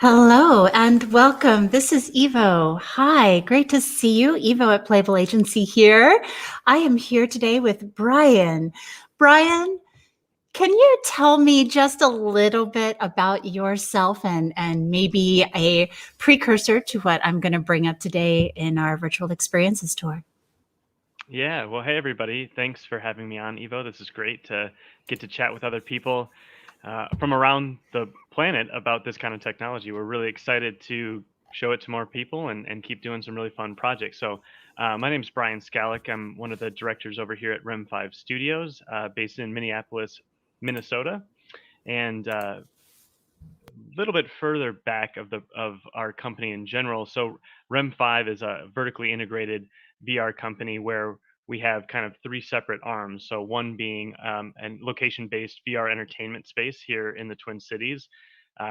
Hello and welcome. This is Evo. Hi, great to see you. Evo at Playable Agency here. I am here today with Brian. Brian, can you tell me just a little bit about yourself and maybe a precursor to what I'm going to bring up today in our virtual experiences tour? Yeah, well, hey everybody. Thanks for having me on, Evo. This is great to get to chat with other people from around the planet about this kind of technology. We're really excited to show it to more people and keep doing some really fun projects. So, my name is Brian Skalak. I'm one of the directors over here at REM5 Studios, based in Minneapolis, Minnesota. And little bit further back of our company in general. So REM5 is a vertically integrated VR company where we have kind of three separate arms. So one being an location-based VR entertainment space here in the Twin Cities.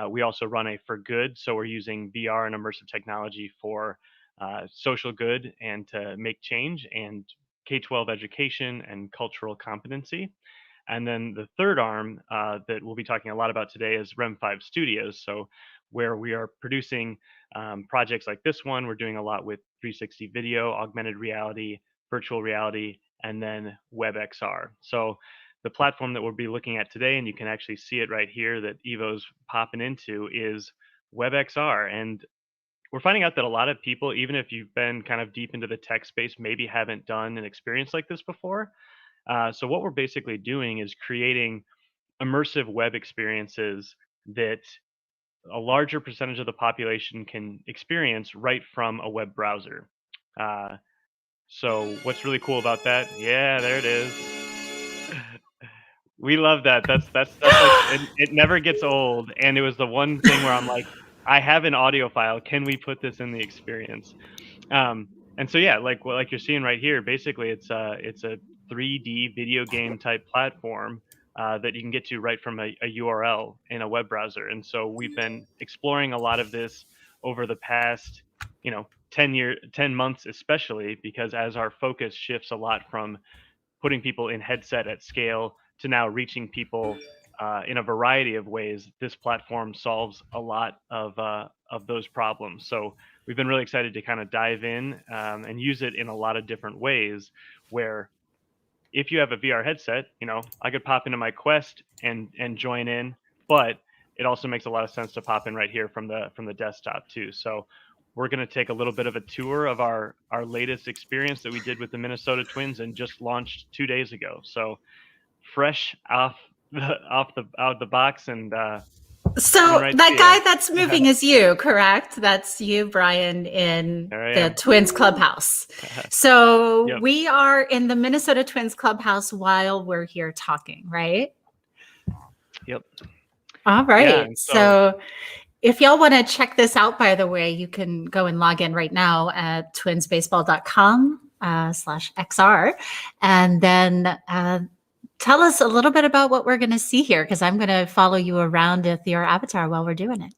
We also run a for good, so we're using VR and immersive technology for social good and to make change and K-12 education and cultural competency. And then the third arm that we'll be talking a lot about today is REM5 Studios. So, where we are producing projects like this one, we're doing a lot with 360 video, augmented reality, virtual reality, and then WebXR. So, the platform that we'll be looking at today, and you can actually see it right here that Evo's popping into, is WebXR. And we're finding out that a lot of people, even if you've been kind of deep into the tech space, maybe haven't done an experience like this before. So what we're basically doing is creating immersive web experiences that a larger percentage of the population can experience right from a web browser. Uh, so what's really cool about that? Yeah, there it is. We love that. That's stuff like it never gets old. And it was the one thing where I'm like, I have an audio file. Can we put this in the experience? And so yeah, like you're seeing right here, basically it's a 3D video game type platform that you can get to right from a URL in a web browser. And so we've been exploring a lot of this over the past, 10 months, especially because as our focus shifts a lot from putting people in headset at scale to now reaching people in a variety of ways, this platform solves a lot of those problems. So we've been really excited to kind of dive in and use it in a lot of different ways. Where if you have a VR headset, I could pop into my Quest and join in, but it also makes a lot of sense to pop in right here from the desktop too. So we're going to take a little bit of a tour of our latest experience that we did with the Minnesota Twins and just launched 2 days ago. So fresh off out the box and coming So right to that you. guy that's moving is you, correct? That's you, Brian, in There I the am. Twins Clubhouse. So Yep. we are in the Minnesota Twins Clubhouse while we're here talking, right? Yep. All Yeah. right. And so So if y'all want to check this out, by the way, you can go and log in right now at twinsbaseball.com /XR. And then tell us a little bit about what we're going to see here, because I'm going to follow you around with your avatar while we're doing it.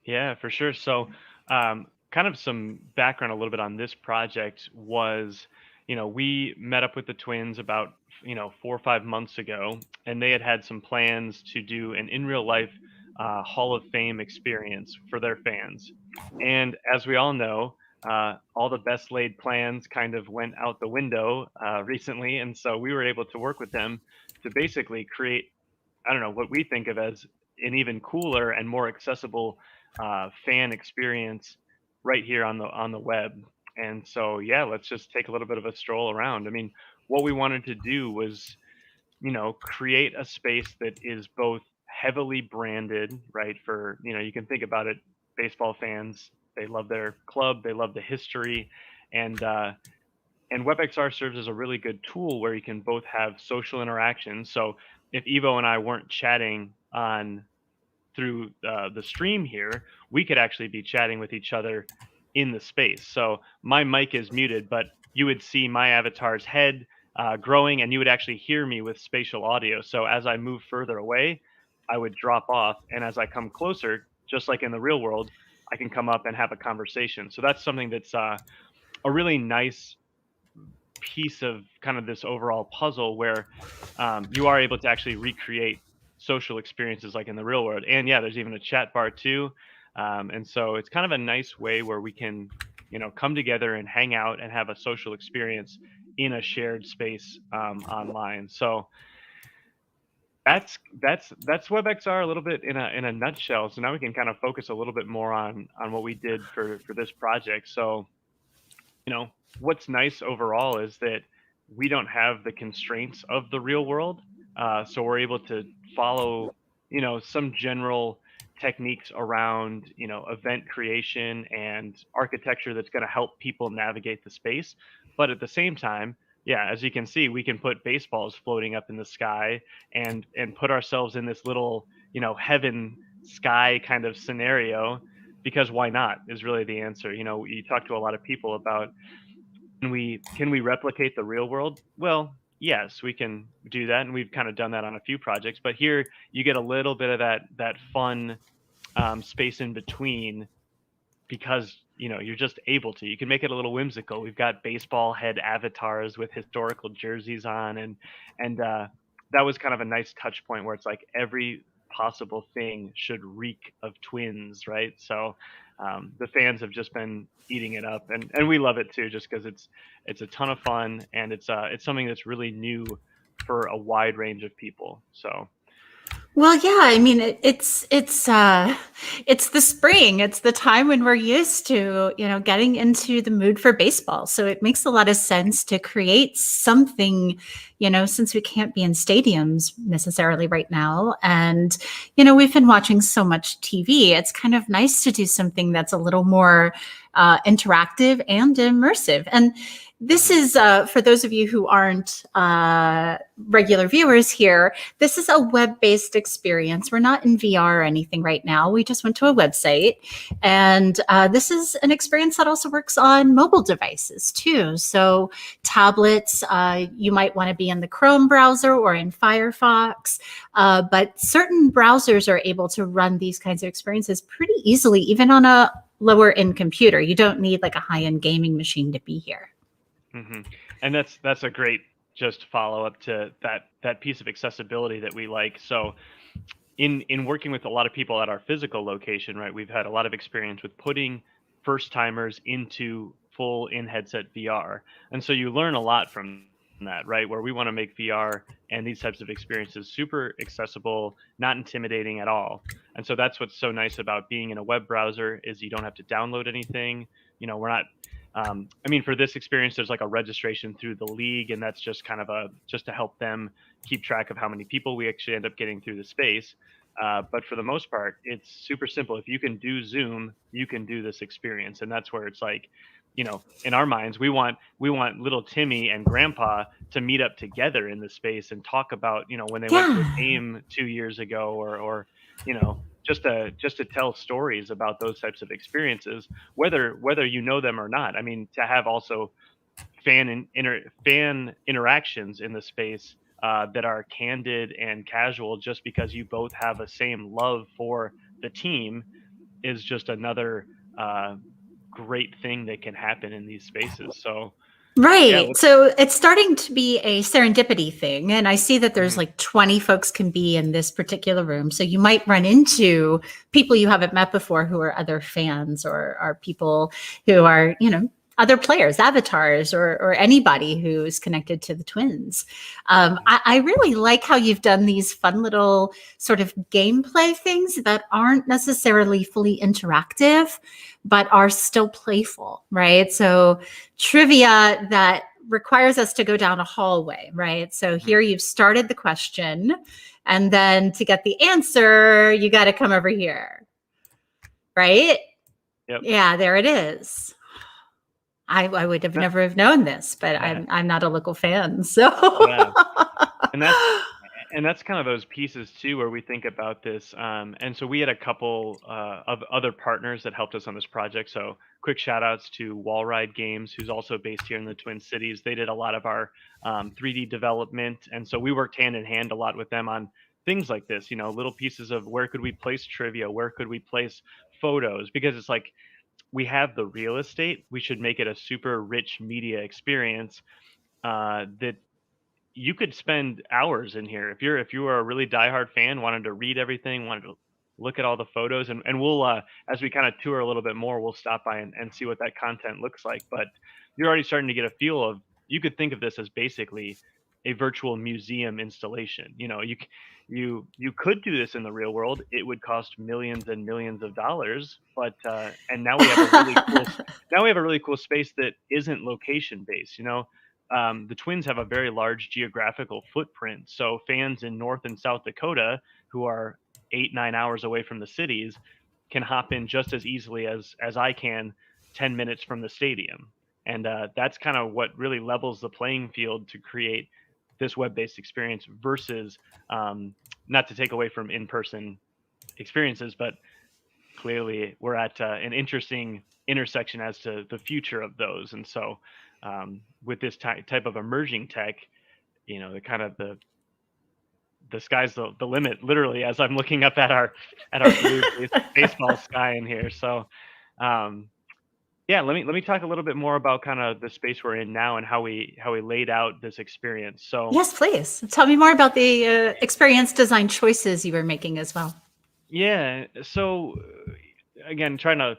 yeah, for sure. So kind of some background a little bit on this project was, we met up with the Twins about 4 or 5 months ago, and they had some plans to do an in real life Hall of Fame experience for their fans. And as we all know, all the best laid plans kind of went out the window recently, and so we were able to work with them to basically create, I don't know, what we think of as an even cooler and more accessible fan experience right here on the web. And so, yeah, let's just take a little bit of a stroll around. I mean, what we wanted to do was, create a space that is both heavily branded, right? For, you can think about it, baseball fans, they love their club, they love the history, and WebXR serves as a really good tool where you can both have social interaction. So if Evo and I weren't chatting on through the stream here, we could actually be chatting with each other in the space. So my mic is muted, but you would see my avatar's head growing, and you would actually hear me with spatial audio. So as I move further away, I would drop off, and as I come closer, just like in the real world, I can come up and have a conversation. So that's something that's a really nice piece of kind of this overall puzzle where you are able to actually recreate social experiences like in the real world. And yeah, there's even a chat bar too. And so it's kind of a nice way where we can, come together and hang out and have a social experience in a shared space online. So that's WebXR a little bit in a nutshell. So now we can kind of focus a little bit more on what we did for this project. So, you know, what's nice overall is that we don't have the constraints of the real world. So we're able to follow, some general techniques around, event creation and architecture that's going to help people navigate the space. But at the same time, yeah, as you can see, we can put baseballs floating up in the sky and put ourselves in this little, heaven sky kind of scenario, because why not is really the answer. You talk to a lot of people about, can we replicate the real world? Well, yes, we can do that, and we've kind of done that on a few projects. But here, you get a little bit of that fun space in between, because you're just able to. You can make it a little whimsical. We've got baseball head avatars with historical jerseys on, and that was kind of a nice touch point where it's like every possible thing should reek of Twins, right? So the fans have just been eating it up, and we love it too, just because it's a ton of fun, and it's something that's really new for a wide range of people. So Well, yeah, I mean it's the spring. It's the time when we're used to, getting into the mood for baseball. So it makes a lot of sense to create something, since we can't be in stadiums necessarily right now. And, we've been watching so much TV. It's kind of nice to do something that's a little more interactive and immersive. And this is, for those of you who aren't regular viewers here, this is a web-based experience. We're not in VR or anything right now. We just went to a website. And this is an experience that also works on mobile devices too. So tablets, you might want to be in the Chrome browser or in Firefox. But certain browsers are able to run these kinds of experiences pretty easily, even on a lower end computer. You don't need like a high-end gaming machine to be here. hmm And that's a great just follow up to that piece of accessibility that we like. So in working with a lot of people at our physical location, right, we've had a lot of experience with putting first timers into full in headset VR, and so you learn a lot from that, right? Where we want to make VR and these types of experiences super accessible, not intimidating at all. And so that's what's so nice about being in a web browser, is you don't have to download anything. We're not I mean, for this experience, there's like a registration through the league, and that's just kind of just to help them keep track of how many people we actually end up getting through the space. But for the most part, it's super simple. If you can do Zoom, you can do this experience, and that's where it's like, in our minds, we want little Timmy and Grandpa to meet up together in the space and talk about, when they went to a Yeah. game 2 years ago, or just to tell stories about those types of experiences, whether you know them or not. I mean, to have also fan interactions in the space that are candid and casual, just because you both have a same love for the team, is just another great thing that can happen in these spaces. So yeah, Right. So it's starting to be a serendipity thing. And I see that there's mhm, like 20 folks can be in this particular room. So you might run into people you haven't met before who are other fans, or are people who are, other players, avatars, or anybody who is connected to the Twins. I really like how you've done these fun little sort of gameplay things that aren't necessarily fully interactive, but are still playful, right? So trivia that requires us to go down a hallway, right? So mhm. here you've started the question, and then to get the answer, you got to come over here, right? Yep. Yeah, there it is. I would have never have known this, but I'm not a local fan, so. Yeah. And that's kind of those pieces too, where we think about this. And so we had a couple of other partners that helped us on this project. So quick shout outs to Wall Ride Games, who's also based here in the Twin Cities. They did a lot of our 3D development, and so we worked hand in hand a lot with them on things like this. Little pieces of where could we place trivia, where could we place photos, because it's like, we have the real estate. We should make it a super rich media experience that you could spend hours in here. If you were a really diehard fan, wanted to read everything, wanted to look at all the photos, and we'll as we kind of tour a little bit more, we'll stop by and see what that content looks like. But you're already starting to get a feel of, you could think of this as basically a virtual museum installation. You could do this in the real world. It would cost millions and millions of dollars, but and now we have a really cool space that isn't location based. The Twins have a very large geographical footprint, so fans in North and South Dakota who are 8-9 hours away from the cities can hop in just as easily as I can 10 minutes from the stadium. And that's kind of what really levels the playing field to create this web-based experience versus, not to take away from in-person experiences, but clearly we're at an interesting intersection as to the future of those. And so with this type of emerging tech, the kind of the sky's the limit, literally, as I'm looking up at our blue baseball sky in here. So yeah, let me talk a little bit more about kind of the space we're in now and how we laid out this experience. So Yes, please. Tell me more about the experience design choices you were making as well. yeah, so again, trying to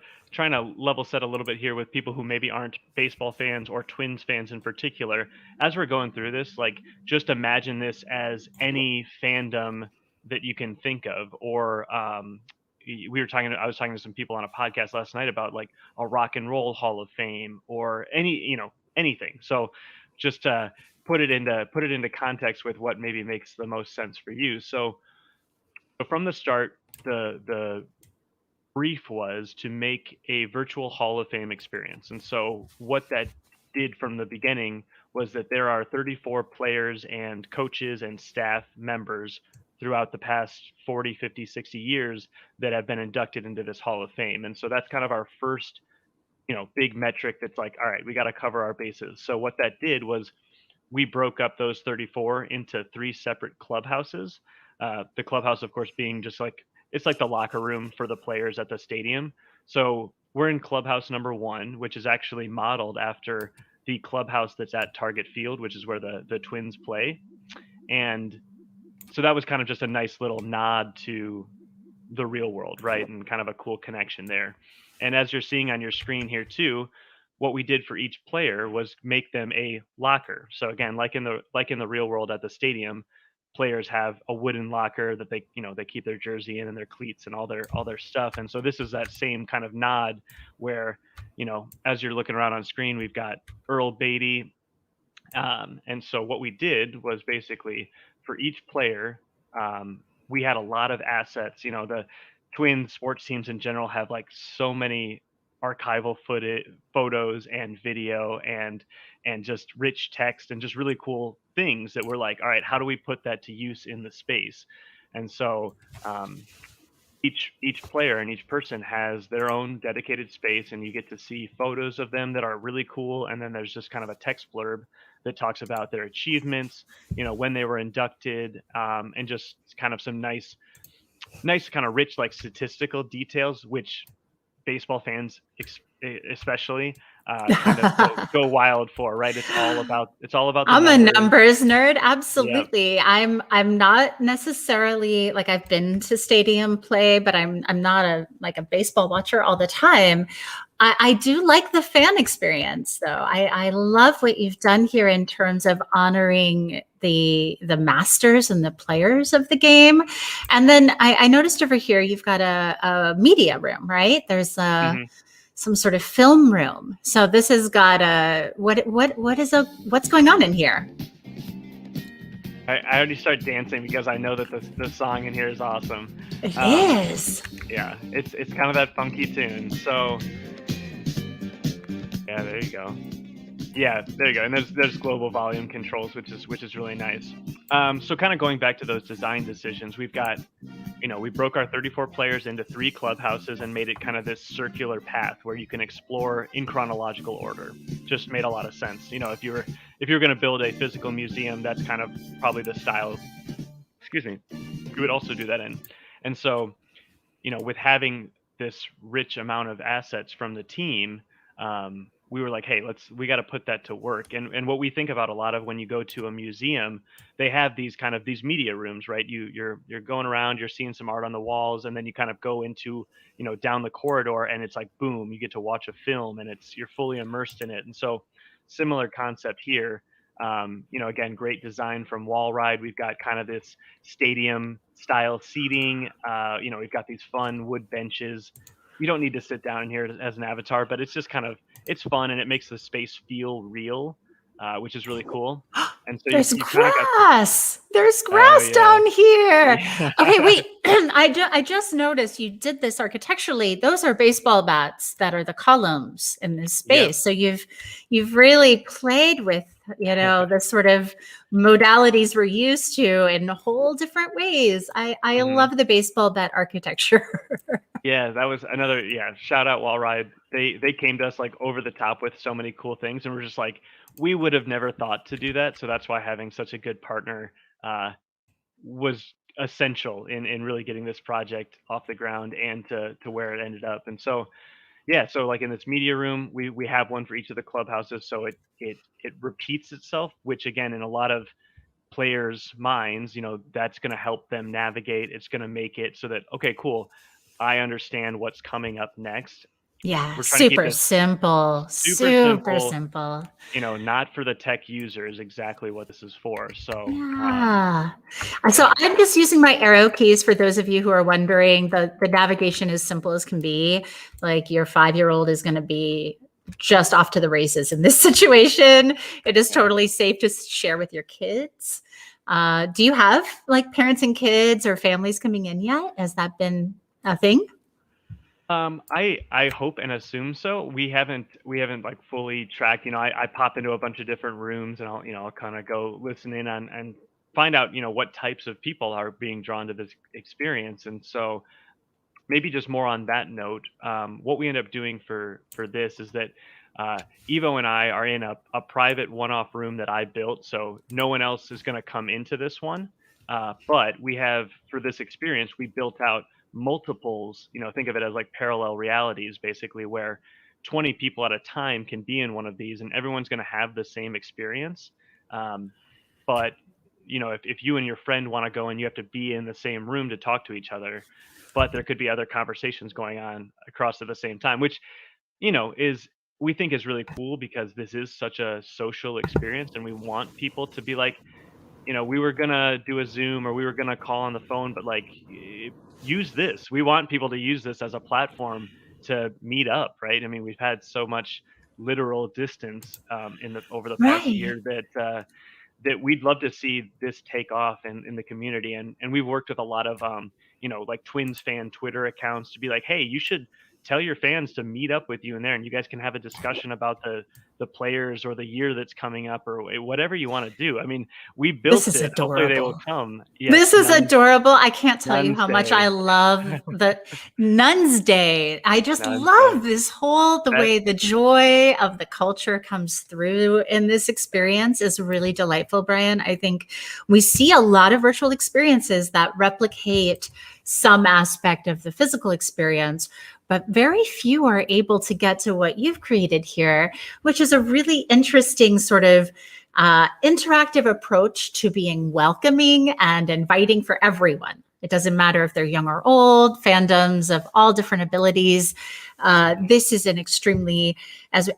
level set a little bit here with people who maybe aren't baseball fans or Twins fans in particular. As we're going through this, like, just imagine this as any fandom that you can think of, or I was talking to some people on a podcast last night about like a rock and roll Hall of Fame or anything. So just put it into context with what maybe makes the most sense for you. So from the start, the brief was to make a virtual Hall of Fame experience. And so what that did from the beginning was that there are 34 players and coaches and staff members throughout the past 40, 50, 60 years that have been inducted into this Hall of Fame. And so that's kind of our first, big metric that's like, all right, we got to cover our bases. So what that did was we broke up those 34 into 3 separate clubhouses. The clubhouse, of course, being just like, it's like the locker room for the players at the stadium. So we're in clubhouse number 1, which is actually modeled after the clubhouse that's at Target Field, which is where the Twins play. And so that was kind of just a nice little nod to the real world, right? And kind of a cool connection there. And as you're seeing on your screen here too, what we did for each player was make them a locker. So again, like in the real world at the stadium, players have a wooden locker that they keep their jersey in and their cleats and all their stuff. And so this is that same kind of nod where, as you're looking around on screen, we've got Earl Beatty. And so what we did was basically for each player, we had a lot of assets. The Twin sports teams in general have like so many archival photos and video and just rich text and just really cool things that we're like, all right, how do we put that to use in the space? And so each player and each person has their own dedicated space, and you get to see photos of them that are really cool. And then there's just kind of a text blurb that talks about their achievements, when they were inducted, and just kind of some nice kind of rich like statistical details, which baseball fans especially kind of go wild for, right? It's all about the I'm a numbers. numbers nerd. Yep. Absolutely. I'm not necessarily like, I've been to stadium play, but I'm not a baseball watcher all the time. I do like the fan experience though. I love what you've done here in terms of honoring the masters and the players of the game. And then I noticed over here you've got a media room, right? There's Mhm. some sort of film room. So this has got what's going on in here? I already start dancing because I know that the song in here is awesome. It is. Yeah, it's kind of that funky tune. So yeah, there you go. Yeah, there you go. And there's global volume controls, which is really nice. So kind of going back to those design decisions, we've got, we broke our 34 players into 3 clubhouses and made it kind of this circular path where you can explore in chronological order. Just made a lot of sense. If you were going to build a physical museum, that's kind of probably the style. Excuse me. You would also do that in. And so, with having this rich amount of assets from the team, we were like, hey, we got to put that to work. And what we think about a lot of when you go to a museum, they have these kind of these media rooms, right? You're going around, you're seeing some art on the walls, and then you kind of go into, down the corridor, and it's like boom, you get to watch a film, and you're fully immersed in it. And so similar concept here. Again, great design from Wall Ride. We've got kind of this stadium style seating. We've got these fun wood benches. You don't need to sit down in here as an avatar, but it's just it's fun, and it makes the space feel real, which is really cool. And so There's you kind of got grass. There's Oh, grass yeah. down here. Yeah. Okay, wait. I just noticed you did this architecturally. Those are baseball bats that are the columns in this space. Yep. So you've really played with, the sort of modalities we're used to in whole different ways. I Mhm. love the baseball bat architecture. Yeah, that was another, shout out Wall Ride. They came to us like over the top with so many cool things, and we're just like, we would have never thought to do that. So that's why having such a good partner was essential in really getting this project off the ground and to where it ended up. And so so like in this media room, we have one for each of the clubhouses, so it repeats itself, which again, in a lot of players' minds, that's going to help them navigate. It's going to make it so that, okay, cool, I understand what's coming up next. Yeah, We're trying to keep super it simple. super Super simple, simple. not for the tech users, exactly what this is for. So Yeah. So I'm just using my arrow keys for those of you who are wondering. The navigation is simple as can be. Like your 5-year-old is going to be just off to the races in this situation. It is totally safe to share with your kids. Do you have like parents and kids or families coming in yet? Has that been a thing? I hope and assume so. We haven't like fully tracked. I pop into a bunch of different rooms, and I'll kind of go listen in on and find out what types of people are being drawn to this experience. And so maybe just more on that note, what we end up doing for this is that Evo and I are in a private one-off room that I built, so no one else is going to come into this one. But we have, for this experience, we built out multiples. Think of it as like parallel realities, basically, where 20 people at a time can be in one of these, and everyone's going to have the same experience. But if you and your friend want to go and you have to be in the same room to talk to each other, but there could be other conversations going on across at the same time, which is, we think, is really cool, because this is such a social experience, and we want people to be like, we were gonna do a Zoom or we were gonna call on the phone, but like, use this. We want people to use this as a platform to meet up, right? I mean, we've had so much literal distance over the past Right. year that we'd love to see this take off in the community. And we've worked with a lot of like Twins fan Twitter accounts to be like, hey, you should tell your fans to meet up with you in there, and you guys can have a discussion about the players or the year that's coming up, or whatever you want to do. I mean, we built This is it. Hopefully they will adorable. come. Yes, This is adorable. I can't tell you how much Day. I love the Nuns Day. I just Nuns love Day. this way the joy of the culture comes through in this experience is really delightful, Brian. I think we see a lot of virtual experiences that replicate some aspect of the physical experience, but very few are able to get to what you've created here, which is a really interesting sort of interactive approach to being welcoming and inviting for everyone. It doesn't matter if they're young or old, fandoms of all different abilities. This is an extremely, as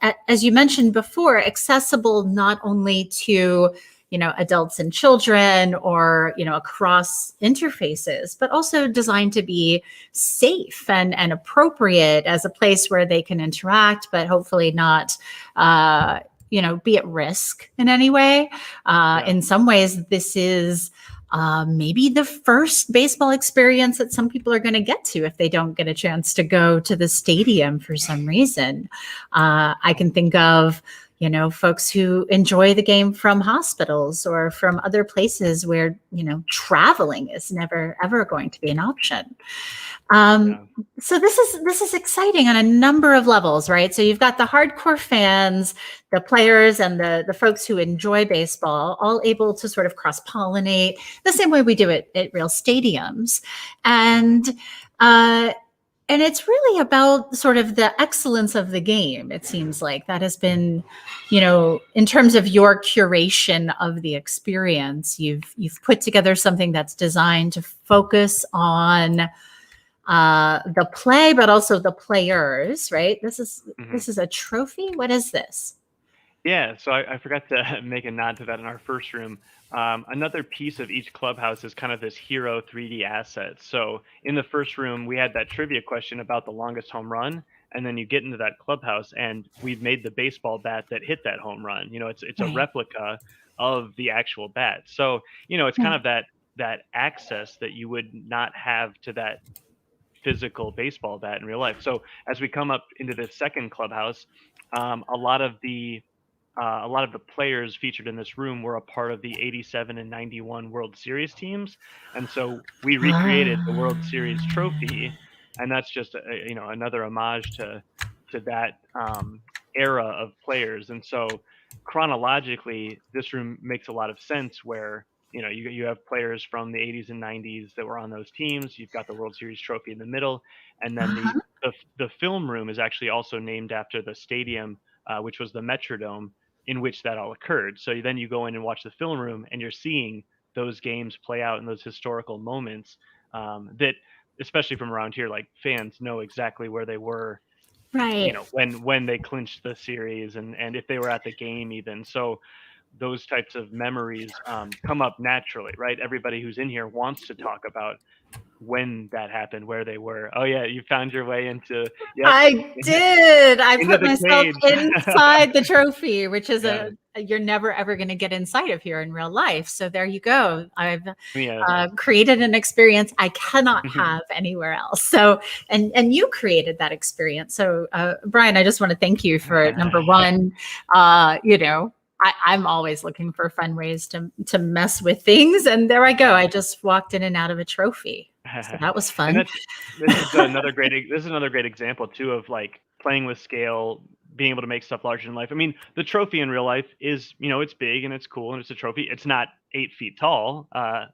you mentioned before, accessible not only to adults and children, or across interfaces, but also designed to be safe and appropriate as a place where they can interact, but hopefully not be at risk in any way. In some ways, this is maybe the first baseball experience that some people are going to get to if they don't get a chance to go to the stadium for some reason. I can think of folks who enjoy the game from hospitals or from other places where traveling is never ever going to be an option. So this is exciting on a number of levels, right? So you've got the hardcore fans, the players, and the folks who enjoy baseball, all able to sort of cross-pollinate the same way we do it at real stadiums. And And it's really about sort of the excellence of the game. It seems like that has been, in terms of your curation of the experience, you've put together something that's designed to focus on the play, but also the players, right? This is Mhm. this is a trophy. What is this? Yeah, so I forgot to make a nod to that in our first room. Another piece of each clubhouse is kind of this hero 3D asset. So in the first room, we had that trivia question about the longest home run, and then you get into that clubhouse, and we've made the baseball bat that hit that home run. It's a Right. replica of the actual bat. So it's kind Right. of that access that you would not have to that physical baseball bat in real life. So as we come up into this second clubhouse, a lot of the players featured in this room were a part of the 87 and 91 World Series teams. And so we recreated the World Series trophy. And that's just, another homage to that era of players. And so chronologically, this room makes a lot of sense where, you have players from the 80s and 90s that were on those teams. You've got the World Series trophy in the middle. And then Uh-huh. the film room is actually also named after the stadium, which was the Metrodome in which that all occurred. So then you go in and watch the film room, and you're seeing those games play out in those historical moments that, especially from around here, like fans know exactly where they were, Right. when they clinched the series, and if they were at the game even. So those types of memories come up naturally, right? Everybody who's in here wants to talk about when that happened, where they were. Oh yeah, you found your way into, yep, I did. I into put the myself cage. inside the trophy, which is Yeah, you're never ever going to get inside of here in real life. So there you go. I've yeah. created an experience I cannot have anywhere else. So, and you created that experience. So, Brian, I just want to thank you for number one. I'm always looking for fun ways to mess with things, and there I go. I just walked in and out of a trophy. So that was And fun. this is another great example too of like playing with scale, being able to make stuff larger than life. I mean, the trophy in real life is, it's big and it's cool and it's a trophy. It's not 8 feet tall,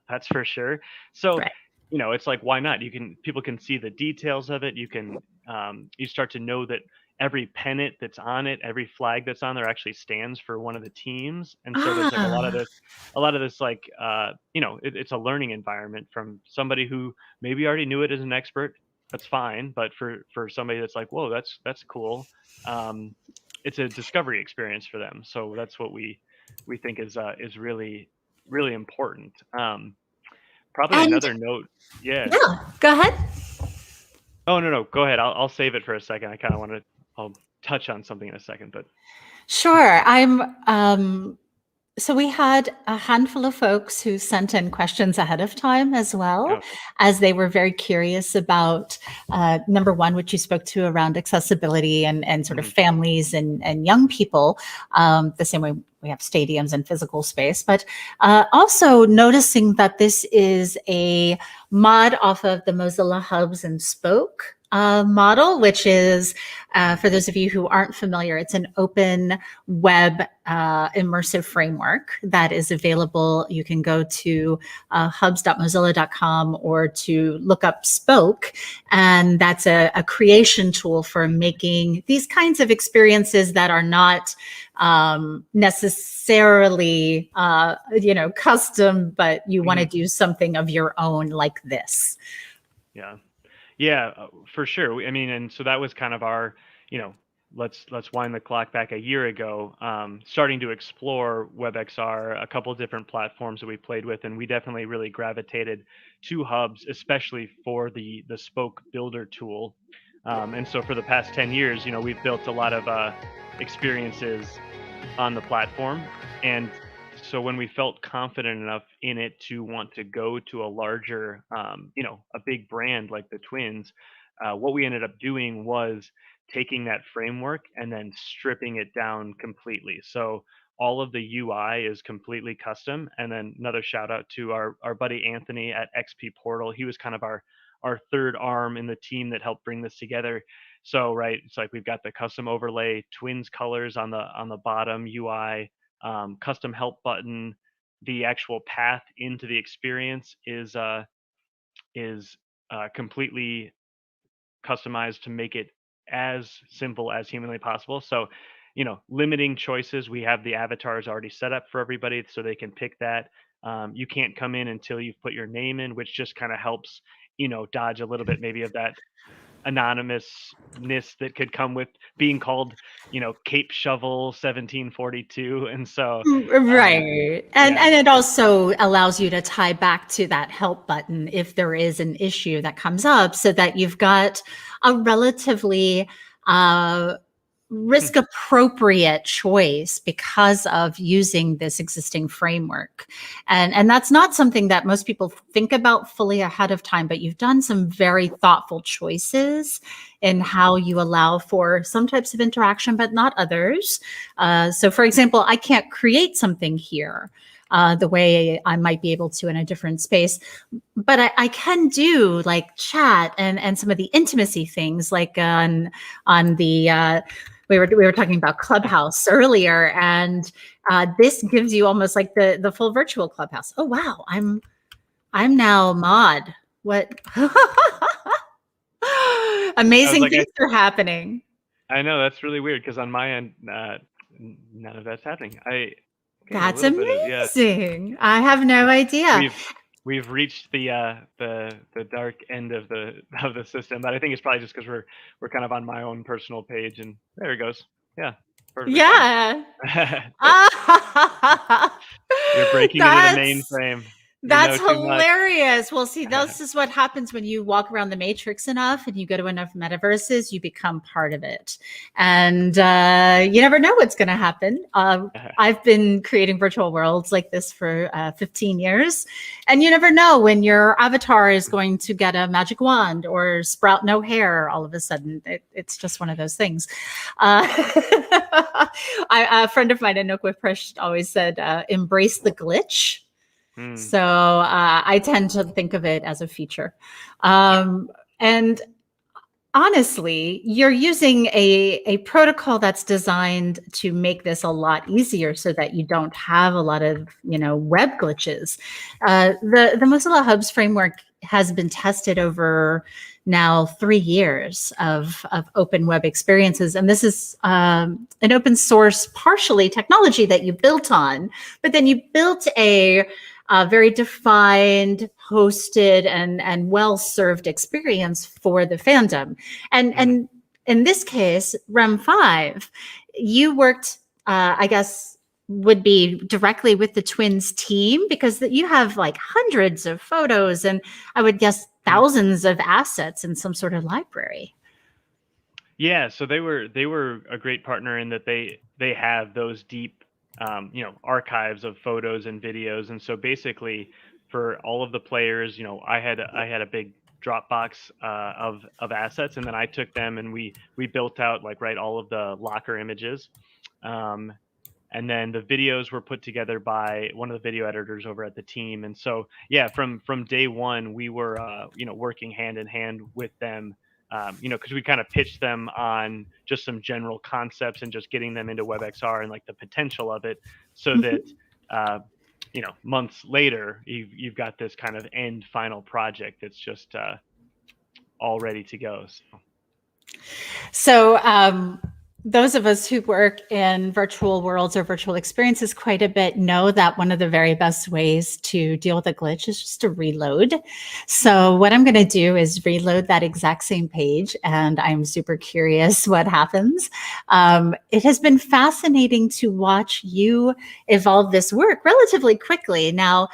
that's for sure. So, Right. it's like, why not? People can see the details of it. You start to know that every pennant that's on it, every flag that's on there actually stands for one of the teams. And so there's like Ah, a lot of this, like, it's a learning environment from somebody who maybe already knew it as an expert. That's fine. But for somebody that's like, whoa, that's cool. Um, it's a discovery experience for them. So that's what we think is really, really important. Probably and another note. Yeah. yeah, go ahead. Oh, no, no, go ahead. I'll save it for a second. I kind of want to. I'll touch on something in a second, but Sure. So we had a handful of folks who sent in questions ahead of time as well, okay. as they were very curious about number one, which you spoke to around accessibility and sort of Mhm. families and young people, the same way we have stadiums and physical space, but also noticing that this is a mod off of the Mozilla Hubs and Spoke model, which is, for those of you who aren't familiar, it's an open web immersive framework that is available. You can go to hubs.mozilla.com or to look up Spoke, and that's a creation tool for making these kinds of experiences that are not necessarily custom, but you want to Mhm. do something of your own like this. Yeah. Yeah, for sure. I mean, and so that was kind of our, let's wind the clock back a year ago, starting to explore WebXR, a couple different platforms that we played with, and we definitely really gravitated to Hubs, especially for the Spoke Builder tool. And so for the past 10 years, we've built a lot of experiences on the platform. And so when we felt confident enough in it to want to go to a larger, a big brand like the Twins, what we ended up doing was taking that framework and then stripping it down completely. So all of the UI is completely custom. And then another shout out to our buddy Anthony at XP Portal. He was kind of our third arm in the team that helped bring this together. So right, it's like we've got the custom overlay, Twins colors on the bottom UI, custom help button. The actual path into the experience is completely customized to make it as simple as humanly possible. So, limiting choices. We have the avatars already set up for everybody so they can pick that. You can't come in until you've put your name in, which just kind of helps, dodge a little bit maybe of that anonymousness that could come with being called, Cape Shovel 1742. And so, Right. And yeah. it also allows you to tie back to that help button if there is an issue that comes up, so that you've got a relatively risk appropriate choice because of using this existing framework. And that's not something that most people think about fully ahead of time, but you've done some very thoughtful choices in how you allow for some types of interaction, but not others. So for example, I can't create something here the way I might be able to in a different space, but I can do like chat and some of the intimacy things, like on the we were talking about Clubhouse earlier, and this gives you almost like the full virtual Clubhouse. Oh wow, I'm now mod. What I was amazing like, things are happening. I know that's really weird because on my end, none of that's happening. I getting a That's little bit of, yeah. amazing. I have no idea. We've we've reached the dark end of the system, but I think it's probably just because we're kind of on my own personal page, and there it goes. Yeah, perfectly fine. Yeah. You're breaking into the That's mainframe. You That's know too much. hilarious. Well, see, this is what happens when you walk around the matrix enough and you go to enough metaverses, you become part of it. And you never know what's going to happen. I've been creating virtual worlds like this for 15 years. And you never know when your avatar is going to get a magic wand or sprout no hair all of a sudden. It's just one of those things. A friend of mine in Oak Fresh always said, embrace the glitch. So I tend to think of it as a feature. And honestly, you're using a protocol that's designed to make this a lot easier so that you don't have a lot of, web glitches. The Mozilla Hubs framework has been tested over now 3 years of open web experiences. And this is an open source, partially technology that you built on, but then you built a very defined, hosted, and well-served experience for the fandom. And in this case, REM5, you worked, I guess, would be directly with the Twins team, because you have like hundreds of photos and I would guess thousands of assets in some sort of library. Yeah, so they were a great partner in that they have those deep archives of photos and videos. And so basically for all of the players, I had a big Dropbox of assets, and then I took them and we built out all of the locker images. And then the videos were put together by one of the video editors over at the team. And so, yeah, from day one, we were, working hand in hand with them, because we kind of pitched them on just some general concepts and just getting them into WebXR and like the potential of it, so that, months later, you've got this kind of end final project that's just all ready to go. So those of us who work in virtual worlds or virtual experiences quite a bit know that one of the very best ways to deal with a glitch is just to reload. So what I'm going to do is reload that exact same page, and I'm super curious what happens. It has been fascinating to watch you evolve this work relatively quickly. Now,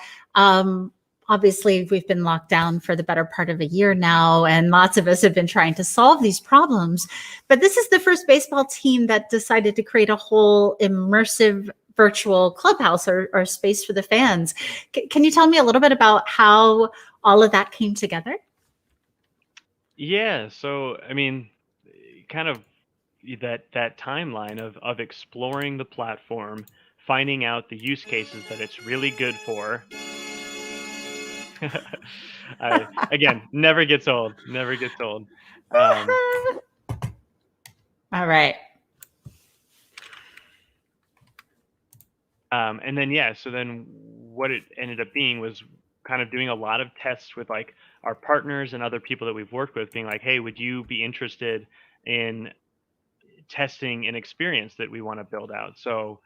obviously, we've been locked down for the better part of a year now, and lots of us have been trying to solve these problems. But this is the first baseball team that decided to create a whole immersive virtual clubhouse or space for the fans. Can you tell me a little bit about how all of that came together? Yeah, so I mean, kind of that timeline of exploring the platform, finding out the use cases that it's really good for. Again, never gets old. Never gets old. All right. And then so then what it ended up being was kind of doing a lot of tests with like our partners and other people that we've worked with being like, hey, would you be interested in testing an experience that we want to build out? So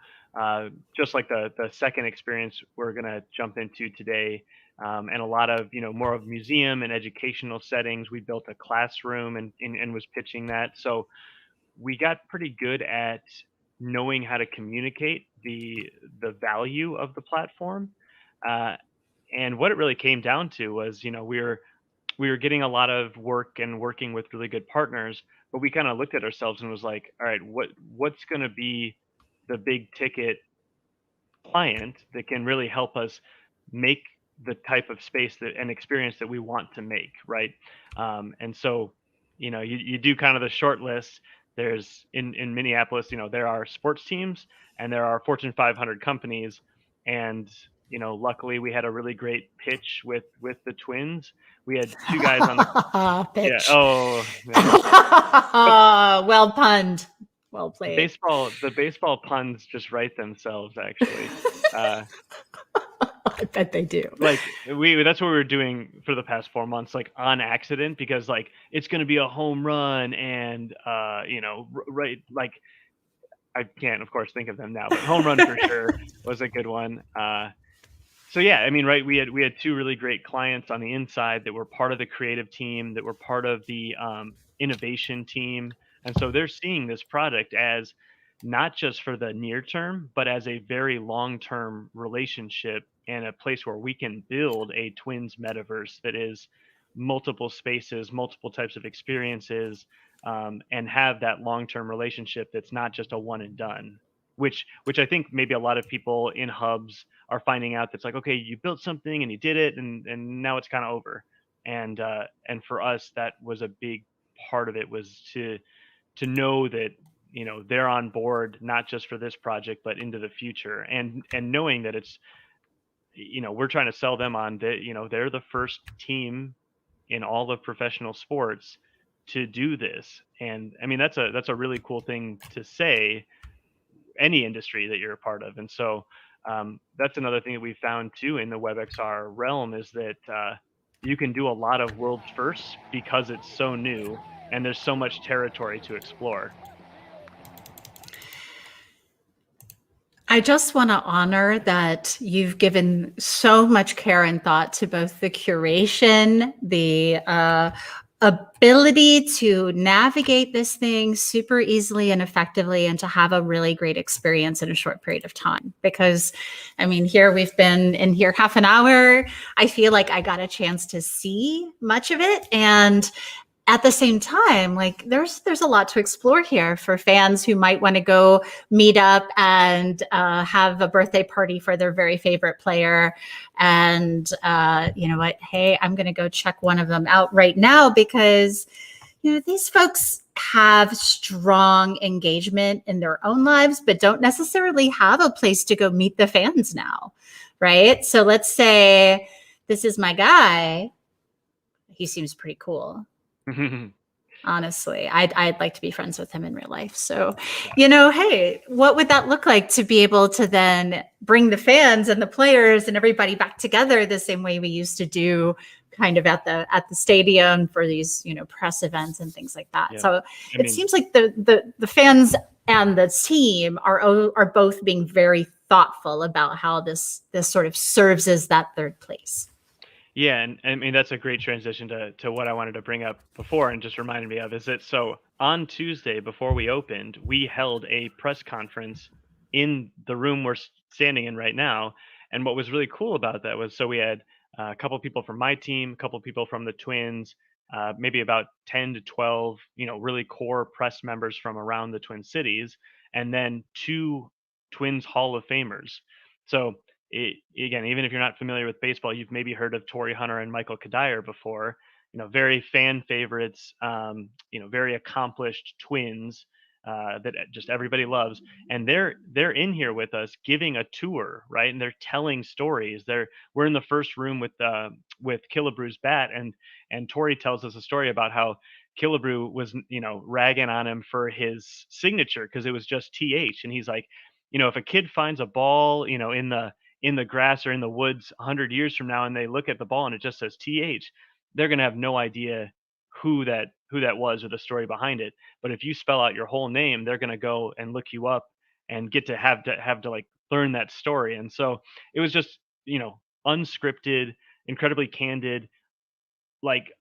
just like the second experience we're going to jump into today, and a lot of more of museum and educational settings. We built a classroom and was pitching that. So we got pretty good at knowing how to communicate the value of the platform. Uh, and what it really came down to was, we were getting a lot of work and working with really good partners, but we kind of looked at ourselves and was like, all right, what's going to be the big ticket client that can really help us make the type of space that and experience that we want to make, right? And so, you do kind of the short list. There's in Minneapolis, there are sports teams and there are Fortune 500 companies, and luckily we had a really great pitch with the Twins. We had two guys on the yeah. Pitch. Oh, yeah. Well punned. Well The played. baseball puns just write themselves, actually. I bet they do. Like that's what we were doing for the past 4 months, like on accident, because like it's going to be a home run, and right, like I can't, of course, think of them now, but home run for sure was a good one. So yeah, I mean, right, we had two really great clients on the inside that were part of the creative team, that were part of the innovation team, and so they're seeing this product as not just for the near term, but as a very long term relationship and a place where we can build a Twins metaverse that is multiple spaces, multiple types of experiences, and have that long term relationship that's not just a one and done. Which I think maybe a lot of people in hubs are finding out. That's like, okay, you built something and you did it, and now it's kind of over. And for us, that was a big part of it, was to know that they're on board not just for this project but into the future, and knowing that it's we're trying to sell them on that they're the first team in all of professional sports to do this. And I mean, that's a really cool thing to say, any industry that you're a part of. And so that's another thing that we found too in the WebXR realm, is that you can do a lot of world firsts because it's so new and there's so much territory to explore. I just want to honor that you've given so much care and thought to both the curation, the ability to navigate this thing super easily and effectively, and to have a really great experience in a short period of time. Because, I mean, here we've been in here half an hour. I feel like I got a chance to see much of it, and at the same time, like there's a lot to explore here for fans who might want to go meet up and have a birthday party for their very favorite player. And you know what? Hey, I'm going to go check one of them out right now, because these folks have strong engagement in their own lives, but don't necessarily have a place to go meet the fans now, right? So let's say this is my guy. He seems pretty cool. Honestly, I'd like to be friends with him in real life. So, hey, what would that look like to be able to then bring the fans and the players and everybody back together the same way we used to do kind of at the stadium for these, press events and things like that. Yeah. So it seems like the fans and the team are both being very thoughtful about how this sort of serves as that third place. Yeah, and I mean, that's a great transition to what I wanted to bring up before and just reminded me of, is that so on Tuesday before we opened, we held a press conference in the room we're standing in right now. And what was really cool about that was, so we had a couple of people from my team, a couple of people from the Twins, maybe about 10 to 12, really core press members from around the Twin Cities, and then two Twins Hall of Famers. So again, even if you're not familiar with baseball, you've maybe heard of Torrey Hunter and Michael Kadire before. Very fan favorites. Very accomplished Twins that just everybody loves, and they're in here with us, giving a tour, right? And they're telling stories. We're in the first room with Killebrew's bat, and Torrey tells us a story about how Killebrew was ragging on him for his signature because it was just TH, and he's like, if a kid finds a ball, in the grass or in the woods 100 years from now, and they look at the ball and it just says TH, they're going to have no idea who that was or the story behind it. But if you spell out your whole name, they're going to go and look you up and get to have to like learn that story. And so it was just, unscripted, incredibly candid, like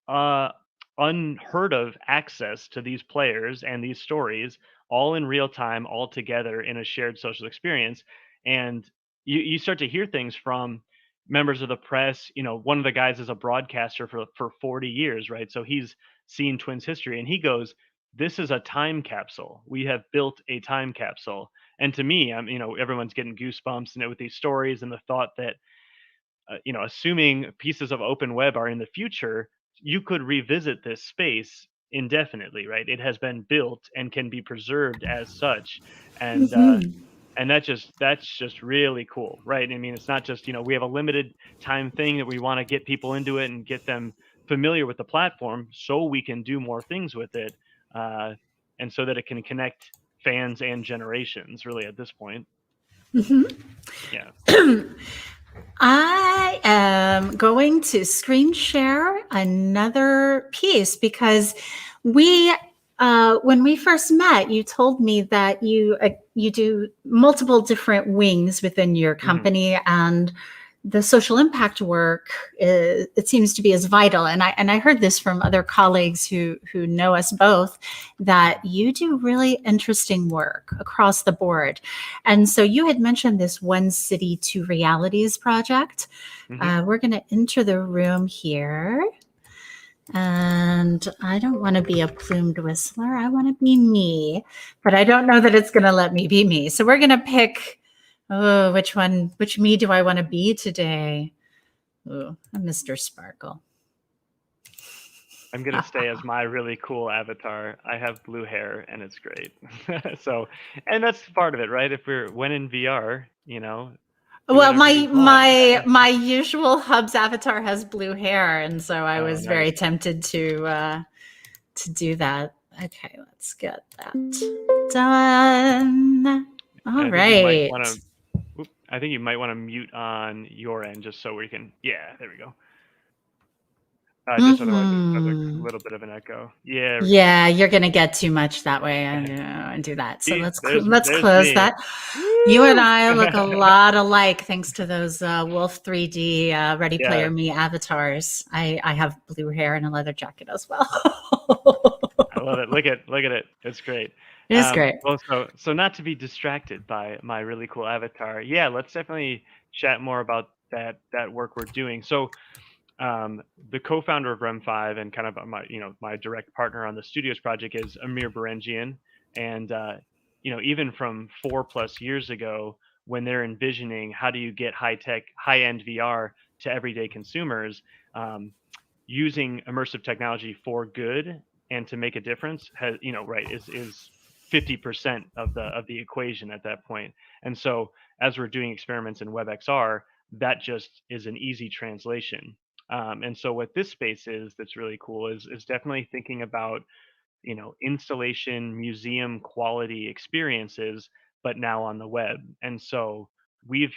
unheard of access to these players and these stories all in real time, all together in a shared social experience. And you start to hear things from members of the press. One of the guys is a broadcaster for 40 years, right? So he's seen Twins history, and he goes, this is a time capsule. We have built a time capsule. And to me, everyone's getting goosebumps, with these stories and the thought that assuming pieces of open web are in the future, you could revisit this space indefinitely, right? It has been built and can be preserved as such, and Mhm. that's just really cool, right? I mean, it's not just we have a limited time thing that we want to get people into it and get them familiar with the platform, so we can do more things with it, uh, and so that it can connect fans and generations. Really, at this point, yeah. I am going to screen share another piece because when we first met, you told me that you do multiple different wings within your hmm company, and the social impact work it seems to be as vital. And I heard this from other colleagues who know us both, that you do really interesting work across the board. And so you had mentioned this One City, Two Realities project. hmm We're going to enter the room here. And I don't want to be a plumed whistler. I want to be me, but I don't know that it's going to let me be me. So we're going to pick, oh, which me do I want to be today? Oh, I'm Mr. Sparkle. I'm gonna stay as my really cool avatar. I have blue hair and it's great. So, and that's part of it, right? If we're when in VR, do Well, whatever my you want. my my usual Hubs avatar has blue hair, and so I Oh, was very nice. tempted to do that. Okay, let's get that done. And All I think you might want right. to. I think you might want to mute on your end just so we can. Yeah, there we go. Just otherwise there's a Hmm. little bit of an echo. Yeah, there we go. Yeah, you're gonna get too much that way, and do that. So See, let's let's there's close me. that. You and Woo! I look a lot alike thanks to those Wolf 3D Ready Yeah, Player Me avatars. I have blue hair and a leather jacket as well. I love it. Look at it. It's great. It's great. Well, so not to be distracted by my really cool avatar. Yeah, let's definitely chat more about that work we're doing. So, the co-founder of REM5 and kind of my direct partner on the studios project is Amir Berengian, and even from 4+ years ago, when they're envisioning how do you get high tech, high end VR to everyday consumers. Using immersive technology for good and to make a difference has right is 50% of the equation at that point. And so as we're doing experiments in WebXR, that just is an easy translation. And so what this space is that's really cool is definitely thinking about installation museum quality experiences, but now on the web. And so we've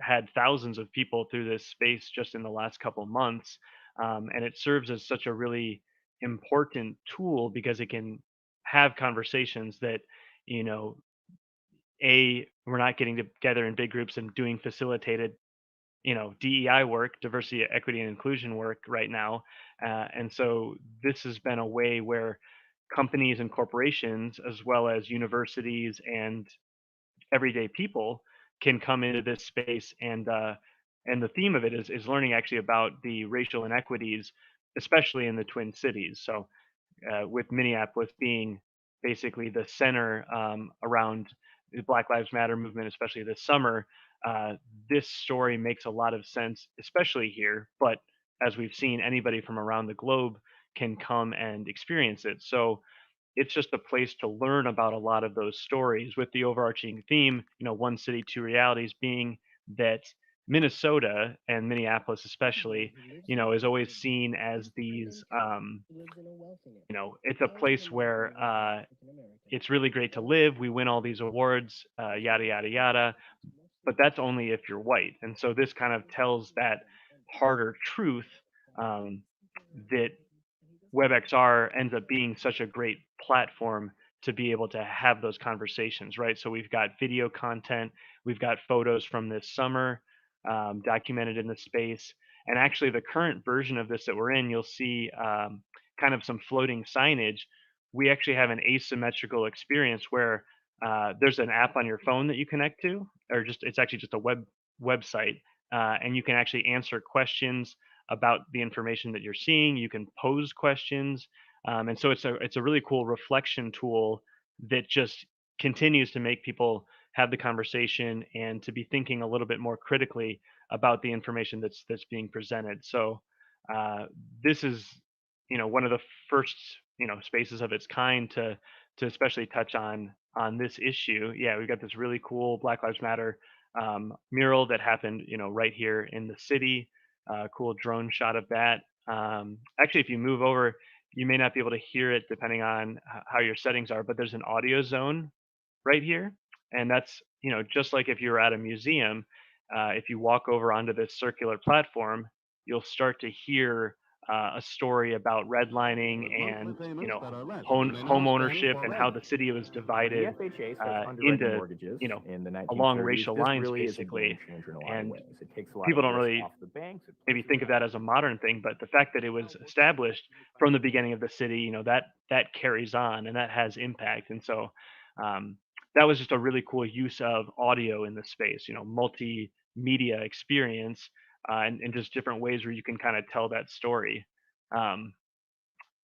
had thousands of people through this space just in the last couple months, and it serves as such a really important tool because it can have conversations that you know we're not getting together in big groups and doing facilitated DEI work, diversity, equity, and inclusion work right now. And so this has been a way where companies and corporations, as well as universities and everyday people, can come into this space. And the theme of it is learning actually about the racial inequities, especially in the Twin Cities. So with Minneapolis being basically the center around the Black Lives Matter movement, especially this summer. This story makes a lot of sense, especially here. But as we've seen, anybody from around the globe can come and experience it. So it's just a place to learn about a lot of those stories with the overarching theme, one city, two realities, being that Minnesota and Minneapolis, especially, is always seen as these, it's a place where it's really great to live. We win all these awards, yada, yada, yada. But that's only if you're white. And so this kind of tells that harder truth, um, that WebXR ends up being such a great platform to be able to have those conversations, right? So we've got video content, we've got photos from this summer documented in the space, and actually the current version of this that we're in, you'll see kind of some floating signage. We actually have an asymmetrical experience where there's an app on your phone that you connect to, or just it's actually just a website, and you can actually answer questions about the information that you're seeing. You can pose questions, and so it's a really cool reflection tool that just continues to make people have the conversation and to be thinking a little bit more critically about the information that's being presented. So uh, this is one of the first spaces of its kind to especially touch on this issue. Yeah, we've got this really cool Black Lives Matter mural that happened right here in the city. Cool drone shot of that. Actually, if you move over, you may not be able to hear it depending on how your settings are, but there's an audio zone right here. And that's, just like if you were at a museum, if you walk over onto this circular platform, you'll start to hear a story about redlining There's monthly and, payments that are less than home outstanding ownership for and rent. how the city was The divided FHA starts underwriting into, mortgages you know, in the along 1930s. racial This lines, really is a game basically. changer in a lot of And ways. It takes a lot people of don't risk really off the banks. It maybe places think of that that as a modern thing, but the fact that it was established from the beginning of the city, that carries on and that has impact. And so um, that was just a really cool use of audio in the space, multimedia experience, and just different ways where you can kind of tell that story. Um,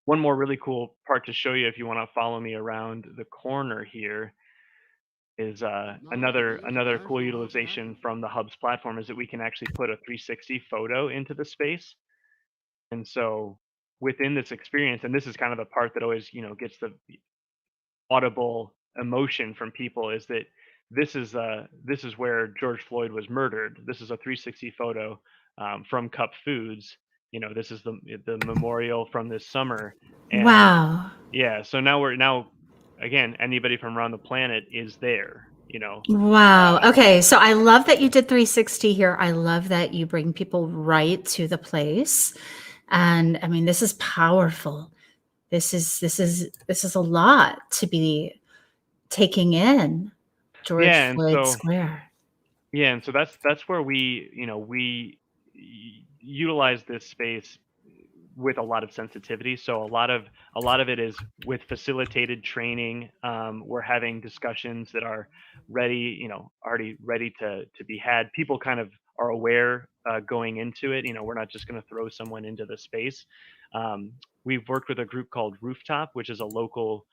One more really cool part to show you if you want to follow me around the corner here is Technology is a another cool national health utilization hazard. from the Hubs platform is that we can actually put a 360 photo into the space. And so within this experience, and this is kind of the part that always, gets the audible emotion from people, is that this is where George Floyd was murdered. This is a 360 photo from Cup Foods. This is the memorial from this summer, and Wow. yeah. So now again, anybody from around the planet is there. Wow. Uh, Okay. So I love that you did 360 here. I love that you bring people right to the place. And I mean, this is powerful. This is a lot to be taking in. George yeah, and Floyd so Square. yeah, and so that's where we utilize this space with a lot of sensitivity. So a lot of it is with facilitated training. We're having discussions that are ready, already ready to be had. People kind of are aware going into it. We're not just going to throw someone into the space. We've worked with a group called Rooftop, which is a local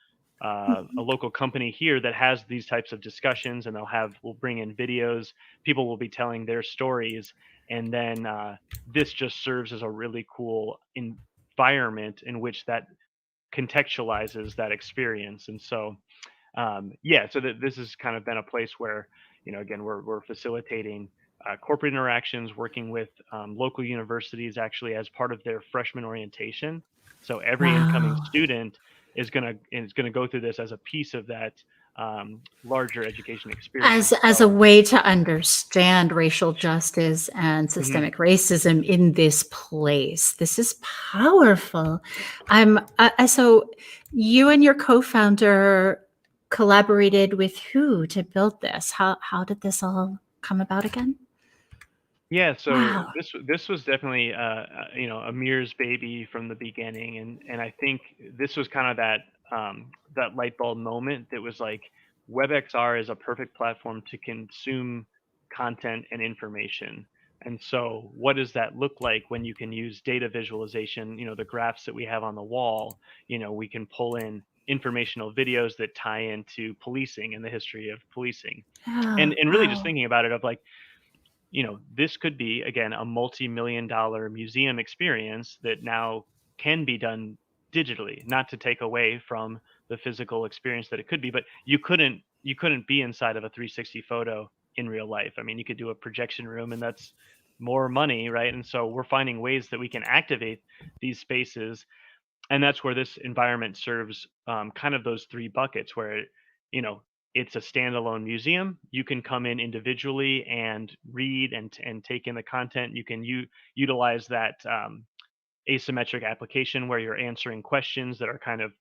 company here that has these types of discussions, and we'll bring in videos. People will be telling their stories, and then this just serves as a really cool environment in which that contextualizes that experience. And so yeah, so that this has kind of been a place where again we're facilitating corporate interactions, working with local universities actually as part of their freshman orientation. So every incoming Wow. student is gonna go through this as a piece of that larger education As experience. a So way to understand racial justice and mhm. systemic racism in this place. This is powerful. So you and your co-founder collaborated with who to build this? How did this all come about again? Yeah, so Wow. this was definitely Amir's baby from the beginning, and I think this was kind of that light bulb moment that was like WebXR is a perfect platform to consume content and information. And so what does that look like when you can use data visualization, the graphs that we have on the wall, we can pull in informational videos that tie into policing and the history of policing. Yeah. And really just Wow. thinking about it of like this could be again a multi-million-dollar museum experience that now can be done digitally, not to take away from the physical experience that it could be, but you couldn't be inside of a 360 photo in real life. I mean, you could do a projection room and that's more money, right? And so we're finding ways that we can activate these spaces, and that's where this environment serves kind of those three buckets where you know it's a standalone museum. You can come in individually and read and take in the content. You can utilize that asymmetric application where you're answering questions that are kind of,